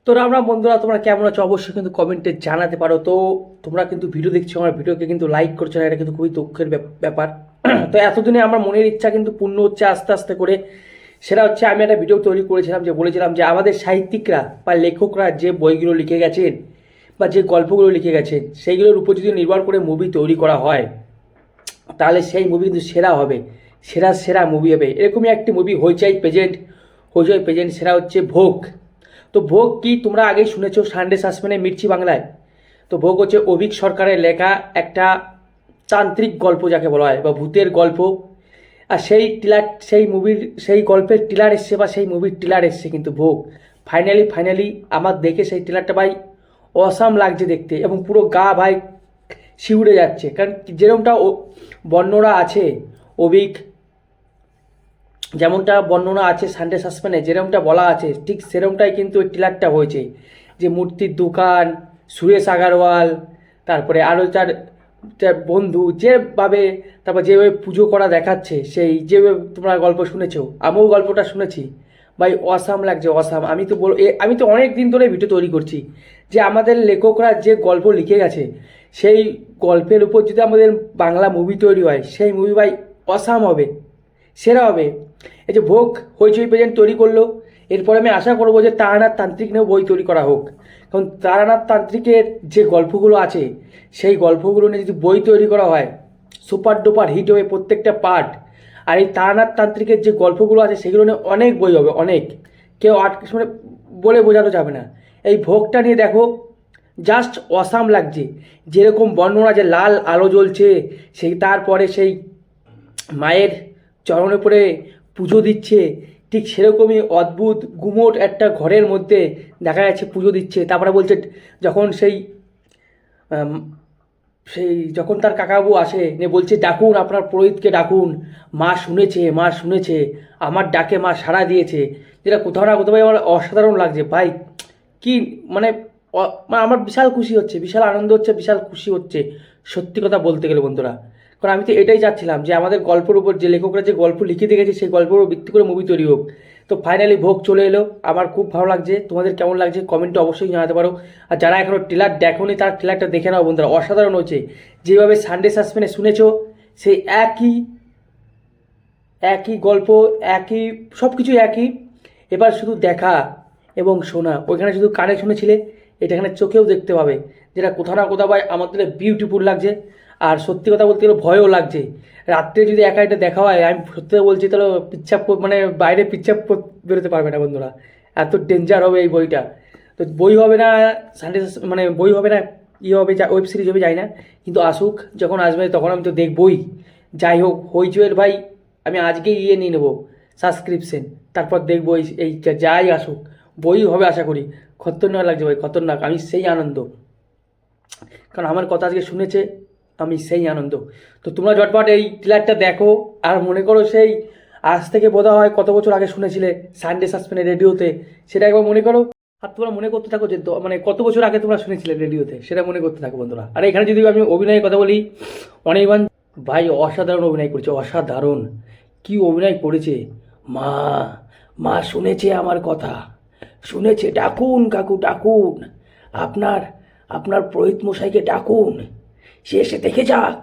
তো আমরা বন্ধুরা, তোমরা কেমন আছো অবশ্যই কিন্তু কমেন্টে জানাতে পারো। তো তোমরা কিন্তু ভিডিও দেখছো, আমার ভিডিওকে কিন্তু লাইক করছো না, এটা কিন্তু খুবই দুঃখের ব্যাপার। তো এতদিনে আমার মনের ইচ্ছা কিন্তু পূর্ণ হচ্ছে আস্তে আস্তে করে। সেটা হচ্ছে, আমি একটা ভিডিও তৈরি করেছিলাম, যে বলেছিলাম যে আমাদের সাহিত্যিকরা বা লেখকরা যে বইগুলো লিখে গেছেন বা যে গল্পগুলো লিখে গেছেন, সেইগুলোর উপর যদি নির্ভর করে মুভি তৈরি করা হয়, তাহলে সেই মুভি কিন্তু সেরা হবে, সেরা সেরা মুভি হবে। এরকমই একটি মুভি হইচই প্রেজেন্ট, সেটা হচ্ছে ভোগ। তো ভোগ কি তোমরা আগেই শুনেছো সানডে সাসপেন্সে মির্চি বাংলায়। তো ভোগ হচ্ছে অভিক সরকারের লেখা একটা তান্ত্রিক গল্প যাকে বলা হয়, বা ভূতের গল্প। আর সেই গল্পের টিলার এসছে, বা সেই মুভির টিলার এসছে কিন্তু ভোগ। ফাইনালি আমার দেখে সেই টিলারটা ভাই অসাম লাগছে দেখতে, এবং পুরো গা ভাই শিউরে যাচ্ছে। কারণ যেরকমটা বর্ণনা আছে অভিক, যেমনটা বর্ণনা আছে সানডে সাসপেন্সে, যেরকমটা বলা আছে ঠিক সেরকমটাই কিন্তু ওই ট্রেলারটা হয়েছে। যে মূর্তির দোকান, সুরেশ আগারওয়াল, তারপরে আরও তার তার বন্ধু যেভাবে, তারপর যেভাবে পুজো করা দেখাচ্ছে, সেই যেভাবে তোমরা গল্প শুনেছো, আমিও গল্পটা শুনেছি ভাই, অসাম লাগছে অসাম। আমি তো অনেক দিন ধরে ভিডিও তৈরি করছি যে আমাদের লেখকরা যে গল্প লিখে গেছে, সেই গল্পের উপর যদি আমাদের বাংলা মুভি তৈরি হয়, সেই মুভি ভাই অসাম হবে, সেরা হবে। এই যে ভোগ হইচই প্রেজেন্ট তৈরি করলো, এরপরে আমি আশা করবো যে তারানাথ তান্ত্রিক নিয়েও বই তৈরি করা হোক। কারণ তারানাথ তান্ত্রিকের যে গল্পগুলো আছে, সেই গল্পগুলো নিয়ে যদি বই তৈরি করা হয়, সুপার ডুপার হিট হবে প্রত্যেকটা পার্ট। আর এই তারানাথ তান্ত্রিকের যে গল্পগুলো আছে, সেগুলো নিয়ে অনেক বই হবে, অনেক। কেউ মানে বলে বোঝানো যাবে না। এই ভোগটা নিয়ে দেখো, জাস্ট অসাম লাগছে। যেরকম বর্ণনা, যে লাল আলো জ্বলছে, সেই তারপরে সেই মায়ের চরণে পড়ে পুজো দিচ্ছে, ঠিক সেরকমই অদ্ভুত গুমোট একটা ঘরের মধ্যে দেখা যাচ্ছে পুজো দিচ্ছে। তারপরে বলছে, যখন আম, যখন তার কাকাবু আসে নিয়ে বলছে, ডাকুন আপনার পুরোহিতকে ডাকুন, মা শুনেছে, আমার ডাকে মা সাড়া দিয়েছে। যেটা কোথাও না কোথাও ভাই আমার অসাধারণ লাগছে ভাই। কি মানে মানে আমার বিশাল খুশি হচ্ছে, বিশাল আনন্দ হচ্ছে, বিশাল খুশি হচ্ছে, সত্যি কথা বলতে গেলে বন্ধুরা। কারণ আমি তো এটাই চাচ্ছিলাম যে আমাদের গল্পের উপর, যে লেখকরা যে গল্প লিখে দিয়ে গেছে, সেই গল্পের উপর ভিত্তি করে মুভি তৈরি হোক। তো ফাইনালি ভোগ চলে এলো, আমার খুব ভালো লাগছে। তোমাদের কেমন লাগছে কমেন্টে অবশ্যই জানাতে পারো। আর যারা এখনও ট্রেলার দেখোনি, তার ট্রেলারটা দেখে নাও বন্ধুরা, অসাধারণ হচ্ছে। যেভাবে সানডে সাসপেন্সে শুনেছো, সেই একই একই গল্প, একই সব কিছুই একই। এবার শুধু দেখা এবং শোনা, ওইখানে শুধু কানে শুনেছিলে, এটা এখানে চোখেও দেখতে পাবে। যেটা কোথাও না কোথাও ভাই আমাদের বিউটিফুল লাগছে। আর সত্যি কথা বলতে গেলে ভয়ও লাগছে। রাত্রে যদি একা এটা দেখা হয়, আমি সত্যি বলছি, তাহলে মানে বাইরে বেরোতে পারবে না বন্ধুরা। এত ডেঞ্জার হবে এই বইটা। তো বই হবে না, সানডে মানে বই হবে না, হবে, ওয়েব সিরিজ হবে, যাই না। কিন্তু আসুক, যখন আসবে তখন আমি তো দেখবই। যাই হোক, হইচইয়ের ভাই আমি আজকেই নিয়ে নেবো সাবস্ক্রিপশন, তারপর দেখবো এই যাই আসুক, বই হবে আশা করি। খতরনাক লাগছে ভাই, খতরনাক। আমি সেই আনন্দ, কারণ আমার কথা আজকে শুনেছে, আমি সেই আনন্দ। তো তোমরা ঝটপট এই ট্রেলারটা দেখো। আর মনে করো, সেই আজ থেকে বোধহয় হয় কত বছর আগে শুনেছিলে সানডে সাসপেন্সে রেডিওতে, সেটা একবার মনে করো। আর তোমরা মনে করতে থাকো যে মানে কত বছর আগে তোমরা শুনেছিলে রেডিওতে, সেটা মনে করতে থাকো বন্ধুরা। আর এখানে যদি আমি অভিনয়ের কথা বলি, অনির্বাণ ভাই অসাধারণ অভিনয় করেছে, অসাধারণ। কি অভিনয় করেছে! মা, মা শুনেছে আমার কথা, শুনেছে, ডাকুন কাকু ডাকুন, আপনার আপনার পুরোহিত মশাইকে ডাকুন, সে এসে দেখে যাক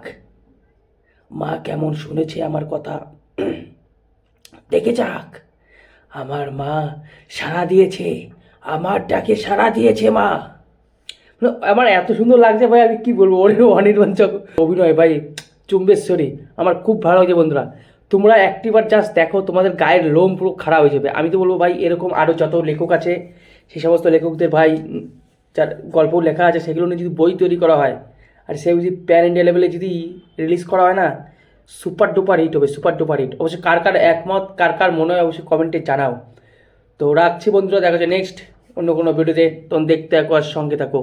মা কেমন শুনেছে আমার কথা, দেখে যাক। আমার মা সাড়া দিয়েছে, আমার ডাকে সাড়া দিয়েছে মা। আমার এত সুন্দর লাগছে ভাই, আমি কি বলবো। অনির্বাণ অভিনয় ভাই চুম্বেশ্বরী, আমার খুব ভালো লাগছে বন্ধুরা। তোমরা একটিবার জাস্ট দেখো, তোমাদের গায়ের লোম পুরো খারাপ হয়ে যাবে। আমি তো বলবো ভাই, এরকম আরও যত লেখক আছে, সেই সমস্ত লেখকদের ভাই, যার গল্প লেখা আছে, সেগুলো নিয়ে যদি বই তৈরি করা হয়, আর সে যদি প্যান ইন্ডিয়া লেভেলে যদি রিলিজ করা হয় না, সুপার ডুপার হিট হবে, সুপার ডুপার হিট। অবশ্যই কার কার একমত, কার কার মনে হয়, অবশ্যই কমেন্টে জানাও। তো রাখছি বন্ধুরা, দেখা যাচ্ছে নেক্সট অন্য কোনো ভিডিওতে। তখন দেখতে থাকো আর সঙ্গে থাকো।